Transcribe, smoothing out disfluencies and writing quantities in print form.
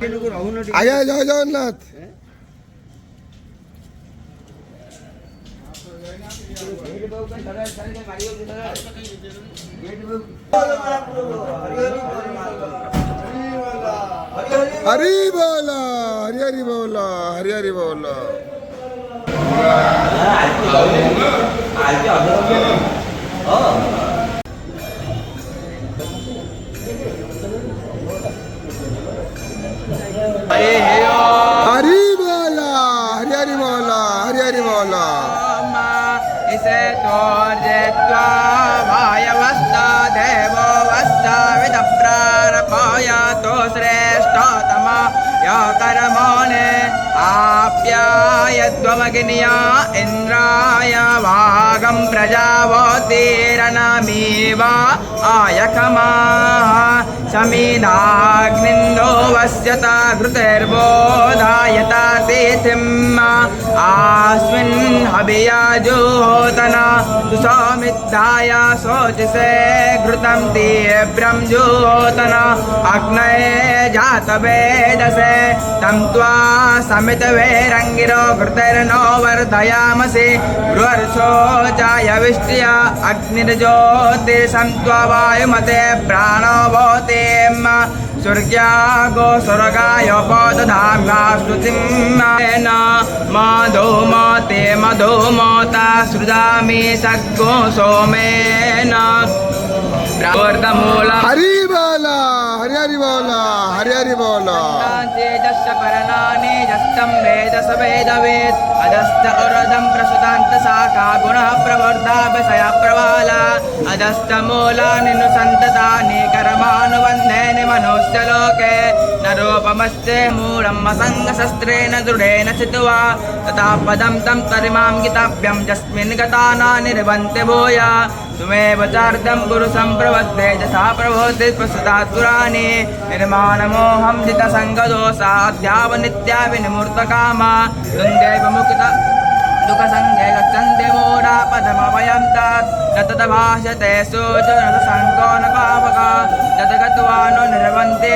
आया जय जगन्नाथ। हरी बोला हरी हरी बोला हरी हरी बोला। हरी बोला हरी हरी बोला हरी हरी बोला। इसे तोर्जत्वा वायवस्ता देवो वस्ता विदप्रारपाय तो श्रेष्ठतम याकर्मणे आप्यायद्वमग्निया इन्द्राय वागं प्रजावतीरणमीव आयकमाः समीनाग्निन्दो वस्यता घृतिर्बोधायता तिथिम् आस्मिन् हवियाजोतना सुसौमिद्धाय शोचिसे घृतं तीव्रं जोतना अग्नये जातवेदसे तं त्वा समितवेरङ्गिरो घृतिर्नो वर्धयामसि बृहर्षोचाय विष्ट्य अग्निर्ज्योतिषं त्वा वायुमते प्राणो भवति स्वर्ग्यागो स्वर्गायोपदधाम्ना श्रुतिं मधुमते मधुमता सृजामि सग्गो सोमेन प्रवर्धमूलम् हरी बोला हरी हरी बोला हरी हरी बोला। तेजस्य परनानि जस्तं वेदस वेदवेत् अधस्त उरदं प्रसुतान्त शाखा गुणः प्रवर्धा विषय प्रवाला अधस्तमूलानि नु सन्ततानि कर्मानुबन्धेन मनुष्यलोके न रूपमस्ते मूलं असङ्गशस्त्रेण दृढेन चित्वा तथा पदं तं तरिमां गीताभ्यं यस्मिन् गता न निर्वन्ते भूया तुमेव चार्दं कुरु सम्प्रवद्ते यथा प्रभोति प्रसुतात्पुराणि निर्माणमोहं जितसङ्गदोषाध्यावनित्या विनिमूर्तकामा द्वन्द्वैव मुक्ता दुःखसङ्गे गच्छन्ति मूढा पदमभयं तत् न तद्भाषते सूचनसङ्को न पावका तद् गत्वा नो निर्वन्ति